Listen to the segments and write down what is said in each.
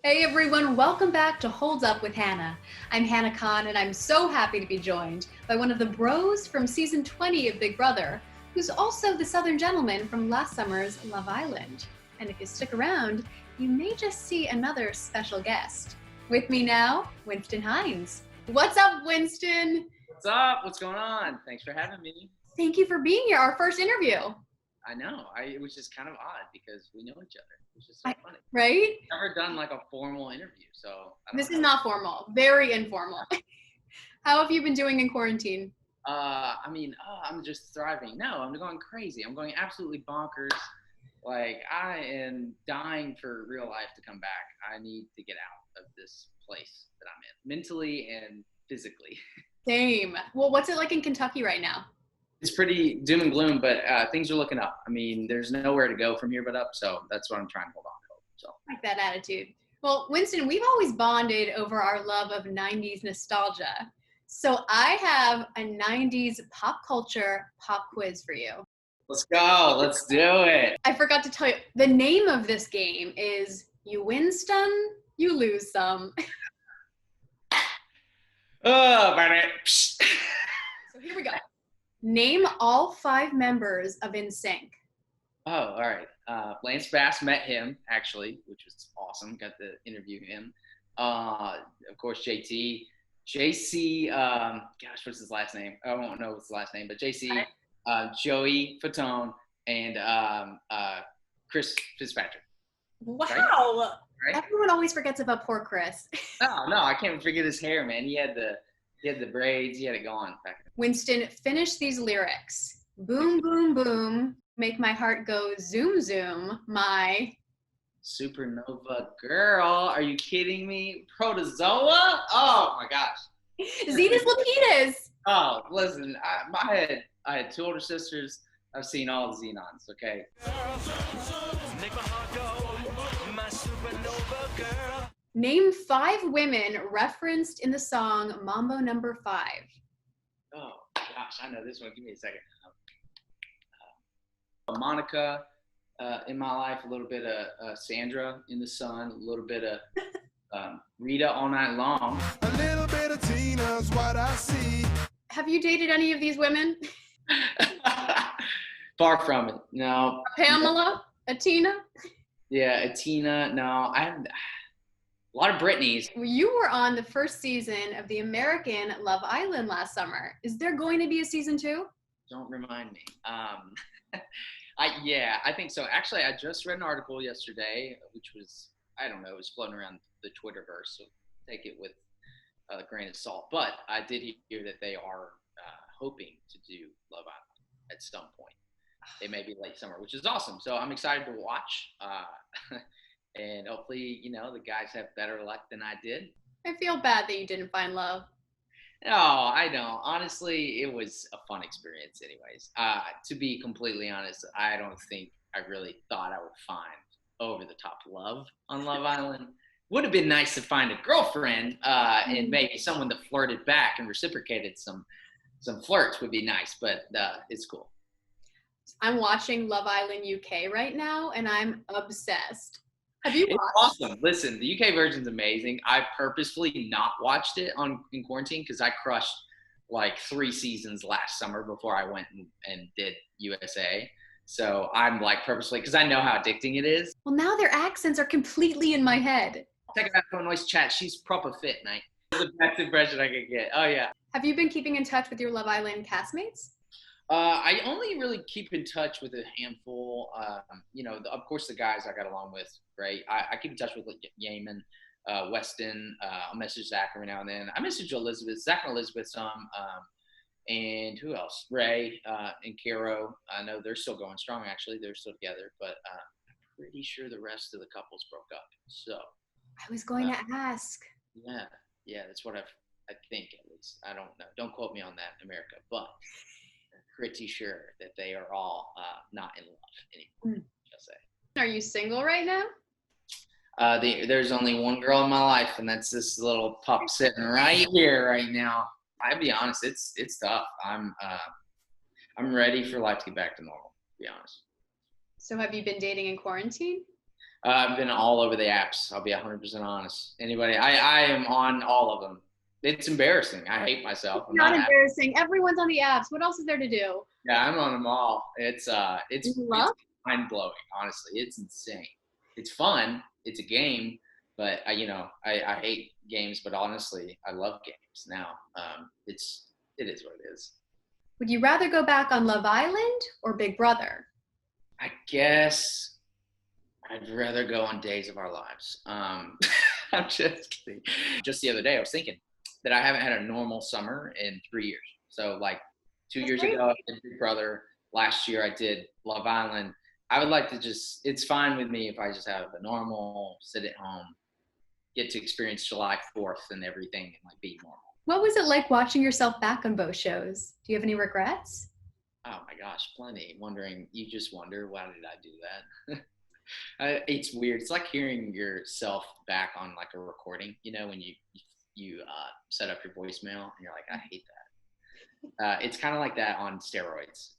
Hey everyone, welcome back to Holds Up with Hannah. I'm Hannah Khan and I'm so happy to be joined by one of the bros from season 20 of Big Brother, who's also the Southern gentleman from last summer's Love Island. And if you stick around, you may just see another special guest. With me now, Winston Hines. What's up, Winston? What's up? What's going on? Thanks for having me. Thank you for being here, our first interview. I know. It was just kind of odd because we know each other. It was just so funny. Right? Never done like a formal interview, so. This is not formal, very informal. How have you been doing in quarantine? I'm just thriving. No, I'm going crazy. I'm going absolutely bonkers. Like, I am dying for real life to come back. I need to get out of this place that I'm in, mentally and physically. Same. Well, what's it like in Kentucky right now? It's pretty doom and gloom, but things are looking up. I mean, there's nowhere to go from here but up, so that's what I'm trying to hold on to. So. I like that attitude. Well, Winston, we've always bonded over our love of 90s nostalgia. So I have a 90s pop culture pop quiz for you. Let's go. Let's do it. I forgot to tell you, the name of this game is You Win Some, You Lose Some. Oh, man. So here we go. Name all 5 members of NSYNC. Oh, all right. Lance Bass, met him, actually, which was awesome. Got to interview him. Of course, JT. JC, what's his last name? I won't know his last name, but JC, Joey Fatone, and Chris Fitzpatrick. Wow. Right? Everyone always forgets about poor Chris. No, I can't forget his hair, man. He had the braids. He had it going back. Winston, finish these lyrics. Boom, boom, boom. Make my heart go zoom, zoom. My supernova girl. Are you kidding me? Protozoa? Oh my gosh. Zetas Lapidus. Oh, listen. I had 2 older sisters. I've seen all the Xenons. Okay. Name 5 women referenced in the song Mambo Number 5. Oh gosh, I know this one. Give me a second. Monica in my life, a little bit of Sandra in the Sun, a little bit of Rita All Night Long. A little bit of Tina's what I see. Have you dated any of these women? Far from it. No. A Pamela? A Tina? Yeah, a Tina. No, I haven't. A lot of Britneys. You were on the first season of the American Love Island last summer. Is there going to be a season 2? Don't remind me. I think so. Actually, I just read an article yesterday, which was, I don't know, it was floating around the Twitterverse, so take it with a grain of salt. But I did hear that they are hoping to do Love Island at some point. They may be late summer, which is awesome. So I'm excited to watch. And hopefully, the guys have better luck than I did. I feel bad that you didn't find love. No, I don't. Honestly, it was a fun experience anyways. To be completely honest, I don't think I really thought I would find over-the-top love on Love Island. Would have been nice to find a girlfriend and maybe someone that flirted back and reciprocated some flirts would be nice, but it's cool. I'm watching Love Island UK right now, and I'm obsessed. Have you watched? It's awesome. Listen, the UK version's amazing. I purposefully not watched it in quarantine because I crushed like 3 seasons last summer before I went and did USA. So I'm like purposely, because I know how addicting it is. Well, now their accents are completely in my head. Check out that noise chat. She's proper fit, mate. The best impression I could get. Oh, yeah. Have you been keeping in touch with your Love Island castmates? I only really keep in touch with a handful. Of course, the guys I got along with, great. I keep in touch with like Yeaman, Weston. I'll message Zach every now and then. I message Zach and Elizabeth some. And who else? Ray and Caro. I know they're still going strong, actually. They're still together. But I'm pretty sure the rest of the couples broke up. So I was going to ask. Yeah, that's what I think, at least. I don't know. Don't quote me on that, America. But pretty sure that they are all not in love anymore, I'll say. Are you single right now? There's only one girl in my life, and that's this little pup sitting right here right now. I'll be honest, it's tough. I'm ready for life to get back to normal, to be honest. So have you been dating in quarantine? I've been all over the apps. I'll be 100% honest. I am on all of them. It's embarrassing. I hate myself. I'm Not not happy. embarrassing. Everyone's on the apps. What else is there to do? Yeah, I'm on them all. It's Love? mind blowing. Honestly, it's insane. It's fun. It's a game, but I hate games. But honestly, I love games now. It is what it is. Would you rather go back on Love Island or Big Brother? I guess I'd rather go on Days of Our Lives. I'm just kidding. Just the other day, I was thinking that I haven't had a normal summer in 3 years. So like 2 years ago, I did Big Brother. Last year, I did Love Island. I would like to it's fine with me if I just have a normal, sit at home, get to experience July 4th and everything and like be normal. What was it like watching yourself back on both shows? Do you have any regrets? Oh my gosh, plenty. You just wonder, why did I do that? It's weird. It's like hearing yourself back on like a recording, when you set up your voicemail and you're like, I hate that. It's kind of like that on steroids.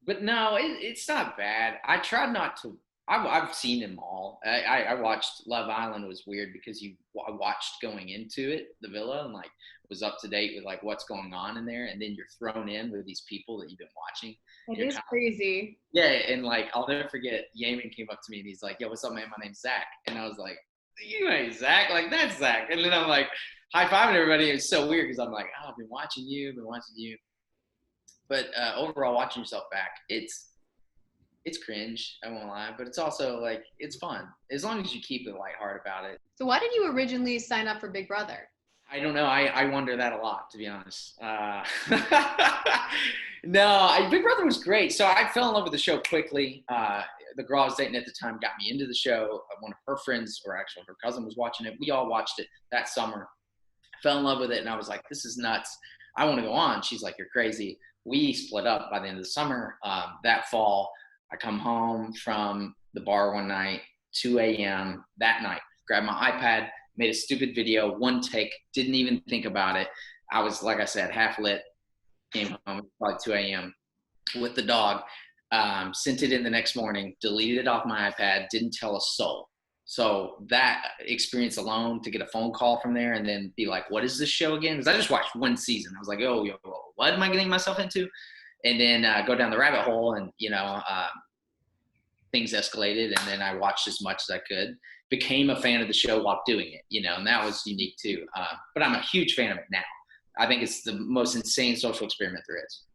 But no, it's not bad. I tried not to. I've seen them all. I watched Love Island. Was weird because I watched going into it, the villa, and like was up to date with like what's going on in there, and then you're thrown in with these people that you've been watching. It is crazy. Yeah, and like I'll never forget, Yaman came up to me and he's like, "Yo, what's up, man? My name's Zach," and I was like, "You ain't Zach? Like that's Zach." And then I'm like high fiving everybody. It's so weird because I'm like, "Oh, I've been watching you, But overall, watching yourself back, it's cringe, I won't lie, but it's also like it's fun as long as you keep it lighthearted about it. So why did you originally sign up for Big Brother? I don't know. I wonder that a lot, to be honest. No, Big Brother was great. So I fell in love with the show quickly. The girl I was dating at the time got me into the show. One of her friends, or actually her cousin, was watching it. We all watched it that summer. I fell in love with it, and I was like, this is nuts. I want to go on. She's like, you're crazy. We split up by the end of the summer. That fall, I come home from the bar one night, 2 a.m. that night, grabbed my iPad, made a stupid video, one take, didn't even think about it. I was, like I said, half lit, came home, probably 2 a.m. with the dog, sent it in the next morning, deleted it off my iPad, didn't tell a soul. So that experience alone, to get a phone call from there and then be like, what is this show again? Because I just watched one season. I was like, oh, what am I getting myself into? And then go down the rabbit hole and, things escalated. And then I watched as much as I could, became a fan of the show while doing it, and that was unique too. But I'm a huge fan of it now. I think it's the most insane social experiment there is.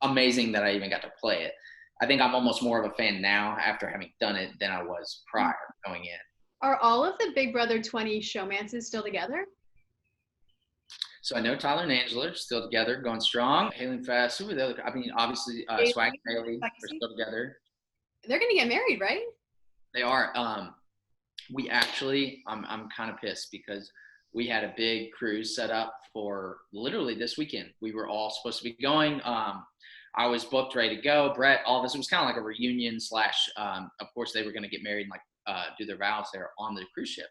Amazing that I even got to play it. I think I'm almost more of a fan now after having done it than I was prior going in. Are all of the Big Brother 20 showmances still together? So I know Tyler and Angela are still together, going strong. Haley and Fast, who are the other? I mean, obviously, Swag and Haley are still together. They're going to get married, right? They are. We actually, I'm kind of pissed because we had a big cruise set up for literally this weekend. We were all supposed to be going. I was booked, ready to go. Brett, all this. It was kind of like a reunion / of course, they were going to get married and like do their vows there on the cruise ship.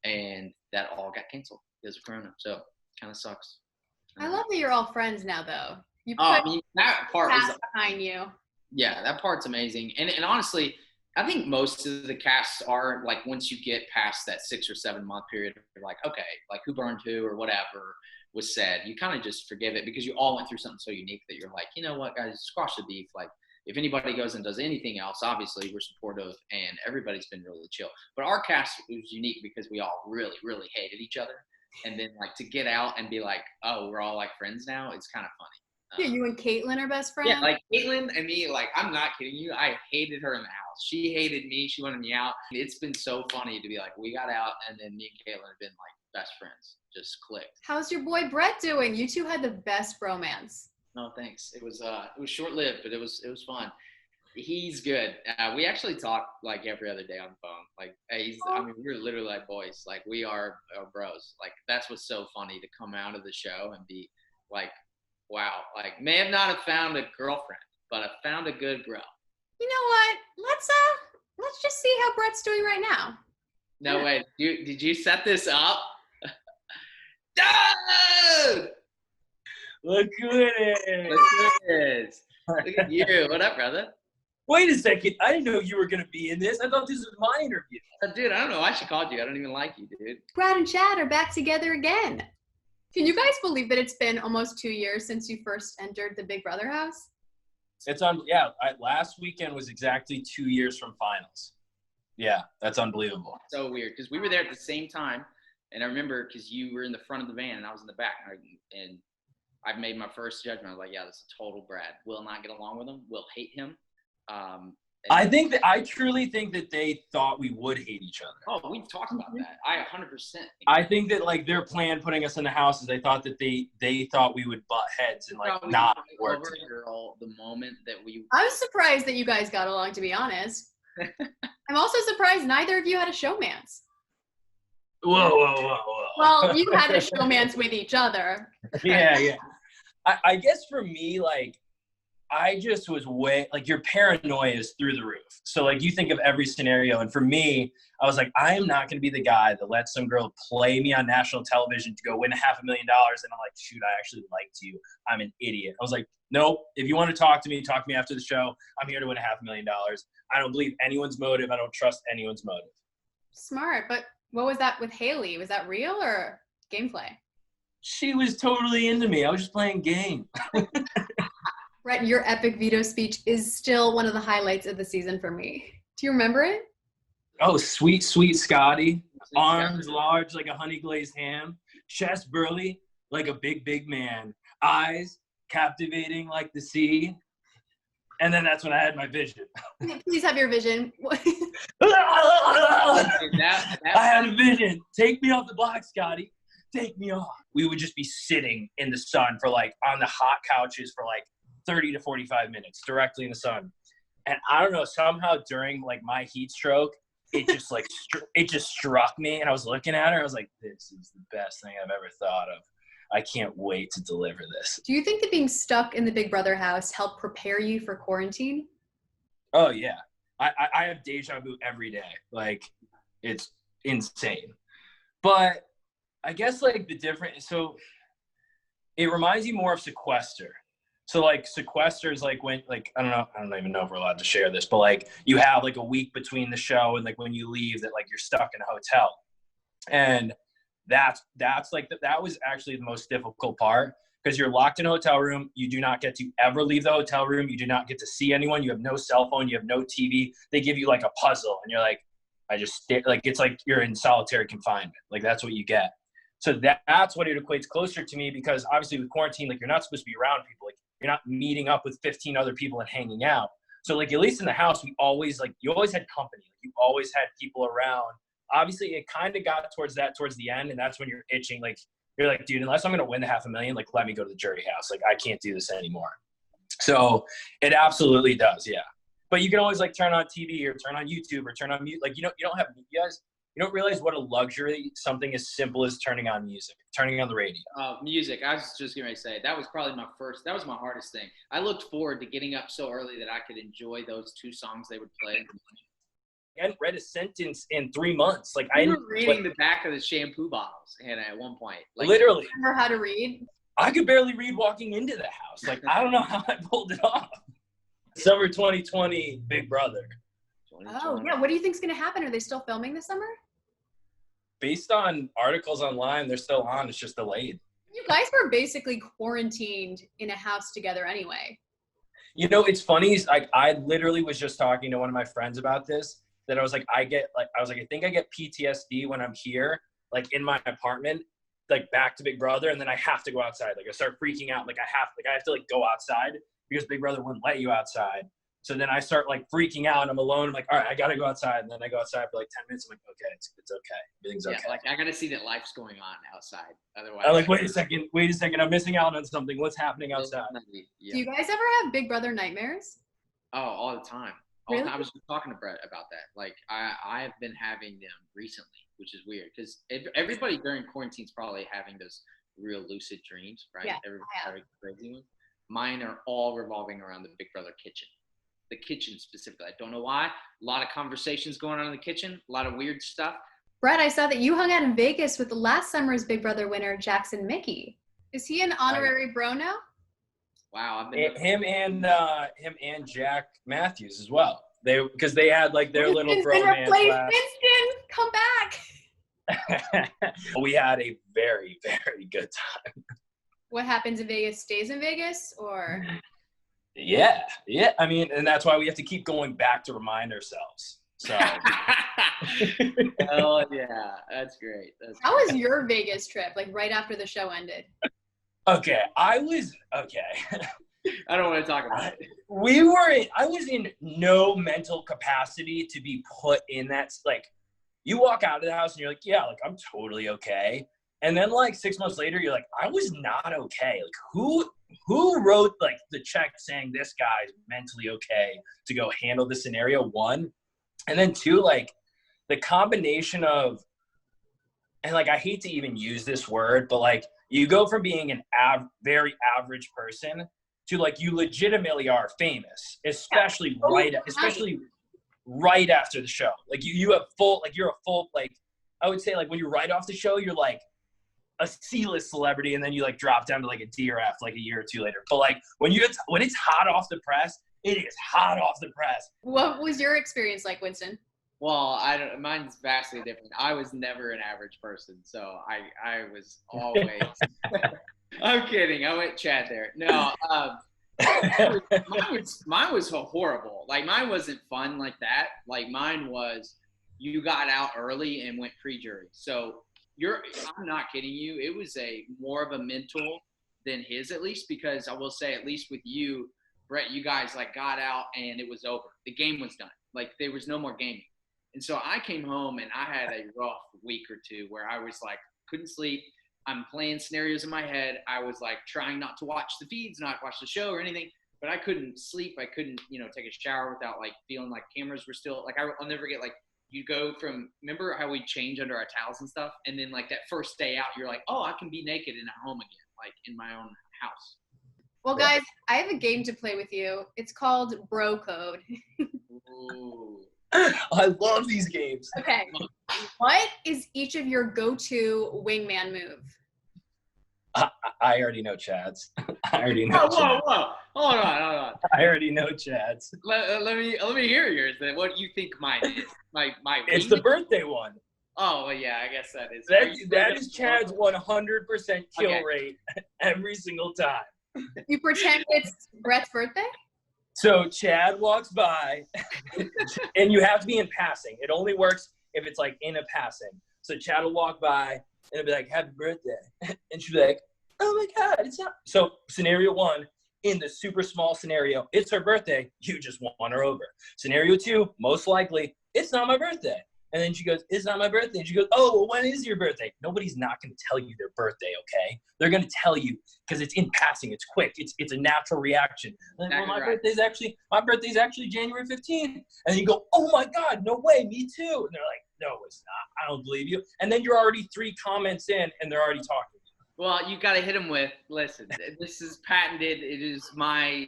And that all got canceled because of Corona. So kind of sucks. I love that you're all friends now, though. You put that part is behind you. Yeah, that part's amazing. And honestly, I think most of the casts are like, once you get past that 6 or 7 month period, you're like, okay, like who burned who or whatever was said, you kind of just forgive it because you all went through something so unique that you're like, you know what, guys, squash the beef. Like if anybody goes and does anything else, obviously we're supportive and everybody's been really chill. But our cast was unique because we all really, really hated each other. And then like to get out and be like, oh, we're all like friends now, it's kind of funny. Yeah, you and Caitlin are best friends? Yeah, like Caitlin and me, like I'm not kidding you, I hated her in the house. She hated me, she wanted me out. It's been so funny to be like, we got out and then me and Caitlin have been like best friends, just clicked. How's your boy Brett doing? You two had the best bromance. No, thanks. It was short-lived, but it was fun. He's good. We actually talk like every other day on the phone. Like we're literally like boys. Like we are bros. Like that's what's so funny to come out of the show and be like, wow, like may have not have found a girlfriend, but I found a good bro. You know what? Let's just see how Brett's doing right now. No way. Did you set this up? Dude! Look who it is. Look who it is. Look at you. What up, brother? Wait a second. I didn't know you were going to be in this. I thought this was my interview. Dude, I don't know. I should call you. I don't even like you, dude. Brad and Chad are back together again. Can you guys believe that it's been almost 2 years since you first entered the Big Brother house? It's last weekend was exactly 2 years from finals. Yeah, that's unbelievable. So weird because we were there at the same time, and I remember because you were in the front of the van and I was in the back, and I made my first judgment. I was like, yeah, this is total Brad. Will not get along with him. Will hate him. I truly think that they thought we would hate each other. Oh, we've talked about that. I 100%. I think that like their plan putting us in the house is they thought that they thought we would butt heads and like not work together. The moment that we. I was surprised that you guys got along, to be honest. I'm also surprised neither of you had a showmance. Whoa. Well, you had a showmance with each other. Yeah. I guess for me, like, I just was your paranoia is through the roof. So, like, you think of every scenario. And for me, I was like, I am not going to be the guy that lets some girl play me on national television to go win $500,000. And I'm like, shoot, I actually liked you. I'm an idiot. I was like, nope. If you want to talk to me after the show. I'm here to win $500,000. I don't believe anyone's motive. I don't trust anyone's motive. Smart. But what was that with Haley? Was that real or gameplay? She was totally into me. I was just playing game. Brett, your epic veto speech is still one of the highlights of the season for me. Do you remember it? Oh, sweet Scotty. Arms large like a honey glazed ham. Chest burly like a big man. Eyes captivating like the sea. And then that's when I had my vision. Please have your vision. I had a vision. Take me off the block, Scotty. Take me off. We would just be sitting in the sun for like on the hot couches for like 30 to 45 minutes directly in the sun. And I don't know, somehow during like my heat stroke, it just like, it just struck me. And I was looking at her. I was like, this is the best thing I've ever thought of. I can't wait to deliver this. Do you think that being stuck in the Big Brother house helped prepare you for quarantine? Oh yeah. I have deja vu every day. Like, it's insane. But I guess like so it reminds you more of Sequester. So like Sequester is like when, like, I don't even know if we're allowed to share this, but like you have like a week between the show and like when you leave that like you're stuck in a hotel. And that's like, that was actually the most difficult part because you're locked in a hotel room. You do not get to ever leave the hotel room. You do not get to see anyone. You have no cell phone. You have no TV. They give you like a puzzle and you're like, it's like you're in solitary confinement. Like that's what you get. So that's what it equates closer to me because obviously with quarantine, like you're not supposed to be around people. Like you're not meeting up with 15 other people and hanging out. So like at least in the house, you always had company. You always had people around. Obviously it kind of got towards the end. And that's when you're itching. Like you're like, dude, unless I'm going to win the $500,000, like let me go to the jury house. Like I can't do this anymore. So it absolutely does. Yeah. But you can always like turn on TV or turn on YouTube or turn on mute. Like, you don't realize what a luxury something as simple as turning on the radio. Music. I was just going to say, that was probably that was my hardest thing. I looked forward to getting up so early that I could enjoy those two songs they would play. I hadn't read a sentence in 3 months. Like I was reading the back of the shampoo bottles, Hannah, at one point. Like, literally. Remember how to read? I could barely read walking into the house. Like, I don't know how I pulled it off. Summer 2020, Big Brother. Oh, yeah. What do you think's going to happen? Are they still filming this summer? Based on articles online, they're still on. It's just delayed. You guys were basically quarantined in a house together anyway. You know, it's funny. I literally was just talking to one of my friends about this, that I was like, I think I get PTSD when I'm here, like in my apartment, like back to Big Brother. And then I have to go outside. Like I start freaking out. Like I have to like go outside because Big Brother wouldn't let you outside. So then I start like freaking out and I'm alone. I'm like, all right, I got to go outside. And then I go outside for like 10 minutes. I'm like, okay, it's okay. Everything's okay. Yeah, like I got to see that life's going on outside. Otherwise, I'm like, wait a second. I'm missing out on something. What's happening outside? Yeah. Do you guys ever have Big Brother nightmares? Oh, all the time. Really? I was talking to Brett about that. Like I have been having them recently, which is weird because everybody during quarantine is probably having those real lucid dreams, right? Yeah, Everybody's having crazy ones. Mine are all revolving around the Big Brother kitchen. The kitchen specifically. I don't know why. A lot of conversations going on in the kitchen. A lot of weird stuff. Brett, I saw that you hung out in Vegas with the last summer's Big Brother winner, Jackson Mickey. Is he an honorary bro now? Wow, I've been Him and Jack Matthews as well. Because they had like their little Winston's been bromance. replaced. Winston, come back. We had a very, very good time. What happens in Vegas stays in Vegas, or? Yeah. I mean, and that's why we have to keep going back to remind ourselves. So. Hell yeah, that's great. How was your Vegas trip? Like right after the show ended? Okay, I was okay. I don't want to talk about it. I was in no mental capacity to be put in that. Like, you walk out of the house and you're like, yeah, like I'm totally okay. And then like 6 months later, you're like, I was not okay. Like who wrote like the check saying this guy's mentally okay to go handle this scenario? One, and then two, like the combination of, and like I hate to even use this word, but like you go from being an very average person to like you legitimately are famous, especially right after the show. Like you have full, like you're a full, like I would say like when you're right off the show, you're like a C-list celebrity, and then you like drop down to like a D or F like a year or two later. But like when it's hot off the press, it is hot off the press. What was your experience like, Winston? Well, mine's vastly different. I was never an average person, so I was always. I'm kidding. I went Chad there. No, mine was horrible. Like mine wasn't fun like that. Like mine was, you got out early and went pre-jury. So I'm not kidding you. It was more of a mental than his, at least, because I will say, at least with you, Brett, you guys like got out and it was over. The game was done. Like there was no more gaming. And so I came home and I had a rough week or two where I was like, couldn't sleep. I'm playing scenarios in my head. I was like trying not to watch the feeds, not watch the show or anything, but I couldn't sleep. I couldn't, take a shower without like feeling like cameras were still like, I'll never get like, you go from, remember how we change under our towels and stuff? And then like that first day out, you're like, oh, I can be naked and at home again, like in my own house. Well, guys, I have a game to play with you. It's called Bro Code. Ooh. I love these games. Okay. What is each of your go-to wingman move? I already know Chad's. I already know. Whoa. Hold on. I already know Chad's. Let me hear yours then. What do you think mine is? My It's the birthday one. Oh, well, yeah, I guess that is. That is Chad's 100% kill rate every single time. You pretend it's Brett's birthday? So Chad walks by, and you have to be in passing. It only works if it's like in a passing. So Chad will walk by, and it'll be like, happy birthday. And she'll be like, oh my God, it's not. So scenario one, in the super small scenario, it's her birthday. You just won her over. Scenario two, most likely, it's not my birthday. And then she goes, it's not my birthday. And she goes, oh, well, when is your birthday? Nobody's not going to tell you their birthday, okay? They're going to tell you because it's in passing. It's quick. It's a natural reaction. And then, well, my birthday's actually January 15th. And then you go, oh, my God, no way, me too. And they're like, no, it's not. I don't believe you. And then you're already 3 comments in, and they're already talking. Well, you got to hit them with, listen, this is patented. It is my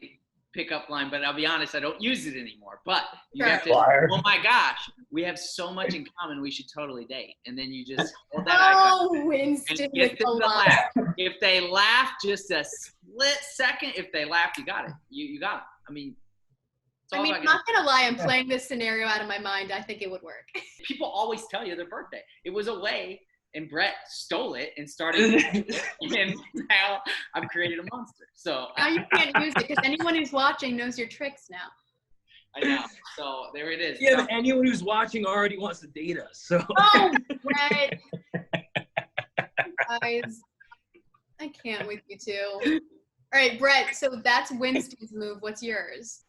pickup line, but I'll be honest, I don't use it anymore. But you have to, oh my gosh, we have so much in common, we should totally date. And then you just hold that icon. Winston Get with them the to laugh. laugh. If they laugh just a split second, if they laugh, you got it. You got it. I mean, I'm not going to lie, I'm playing this scenario out of my mind. I think it would work. People always tell you their birthday. It was a way, and Brett stole it and started and now I've created a monster. So now you can't use it because anyone who's watching knows your tricks now. I know. So there it is. Yeah, but anyone who's watching already wants to date us. So. Oh, Brett. Guys, I can't with you two. All right, Brett, so that's Winston's move. What's yours?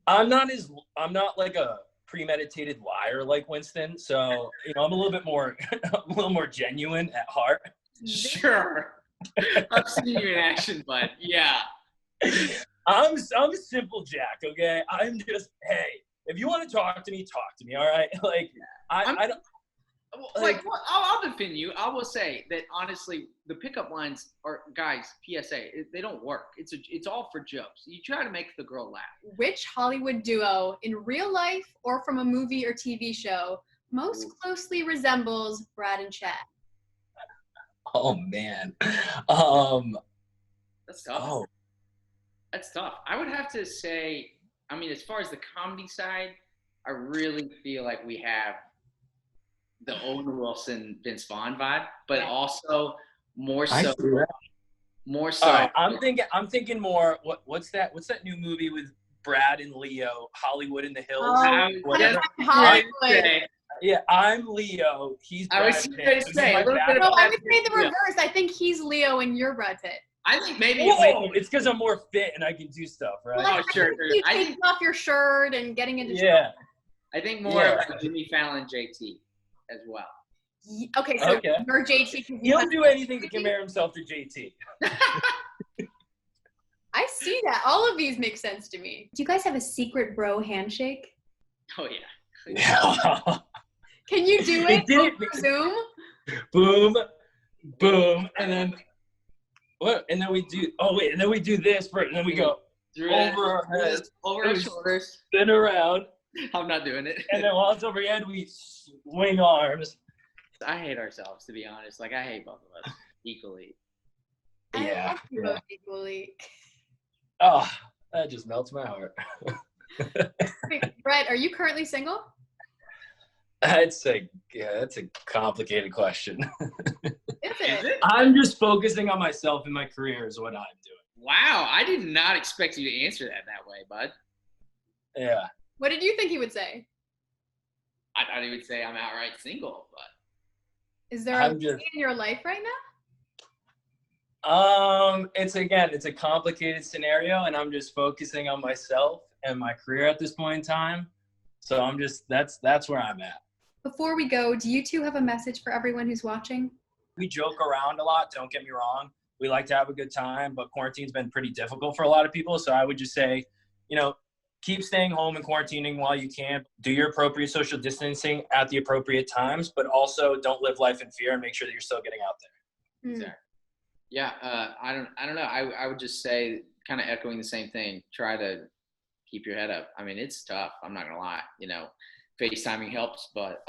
I'm not like a premeditated liar like Winston, so I'm a little bit more genuine at heart. Sure. I've seen you in action, bud. Yeah. I'm simple Jack, okay? I'm just, hey, if you want to talk to me, all right? Like I don't like I'll defend you. I will say that honestly, the pickup lines are, guys, PSA, they don't work. It's all for jokes. You try to make the girl laugh. Which Hollywood duo in real life or from a movie or TV show most closely resembles Brad and Chad? Oh man. That's tough. Oh, That's tough. I would have to say, I mean, as far as the comedy side, I really feel like we have the Owen Wilson, Vince Vaughn vibe, but also more I so, see that. more so. All right, I'm thinking more. What's that new movie with Brad and Leo? Hollywood in the Hills. Oh, Whatever. Hollywood. Yeah, I'm Leo. He's I Brad was Pitt. going to say, a little bit No, of I would say the reverse. I think he's Leo and you're Brad Pitt. I think maybe. Whoa, it's because I'm more fit and I can do stuff, right? Well, Oh, sure. You I taking off your shirt and getting into Yeah. I think more Yeah. like Jimmy Fallon, JT, as well. Okay, so Okay. you're JT. He'll do anything to compare himself to JT. I see that. All of these make sense to me. Do you guys have a secret bro handshake? Oh yeah. Yeah. Can you do They it did it. over Zoom? Boom, boom, and then what? And then we do. Oh wait, and then we do this, and then we go over our heads, over our shoulders. spin around, I'm not doing it. and then while it's over your head, we swing arms. I hate ourselves, to be honest. Like I hate both of us equally. I love you both equally. Oh, that just melts my heart. Wait, Brett, are you currently single? That's a complicated question. Is it? I'm just focusing on myself and my career is what I'm doing. Wow, I did not expect you to answer that way, bud. Yeah. What did you think he would say? I thought he would say I'm outright single, but Is there a lady in your life right now? It's a complicated scenario, and I'm just focusing on myself and my career at this point in time. So I'm just that's where I'm at. Before we go, do you two have a message for everyone who's watching? We joke around a lot, don't get me wrong. We like to have a good time, but quarantine's been pretty difficult for a lot of people. So I would just say, keep staying home and quarantining while you can. Do your appropriate social distancing at the appropriate times, but also don't live life in fear and make sure that you're still getting out there. Mm. Exactly. Yeah, I don't know. I would just say, kind of echoing the same thing. Try to keep your head up. I mean, it's tough. I'm not gonna lie. FaceTiming helps, but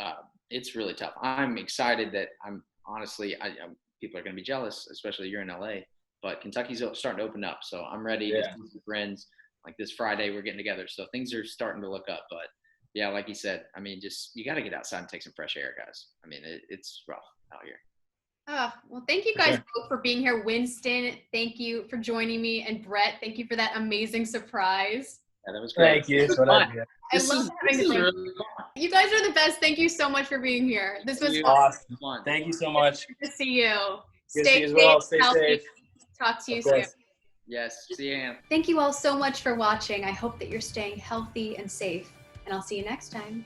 it's really tough. I'm excited that honestly, people are gonna be jealous, especially you're in LA. But Kentucky's starting to open up, so I'm ready to see some friends. Like this Friday, we're getting together, so things are starting to look up. But yeah, like you said, I mean, just you got to get outside and take some fresh air, guys. I mean, it's rough out here. Oh, well, thank you guys both for being here. Winston, thank you for joining me. And Brett, thank you for that amazing surprise. Yeah, that was great. Thank you. I love having this. really fun. You guys are the best. Thank you so much for being here. This was awesome. Fun. Thank you so much. Good to see you. Good to see you as well. Stay healthy. safe. Talk to you Of soon. course. Yes, see you, Ann. Thank you all so much for watching. I hope that you're staying healthy and safe, and I'll see you next time.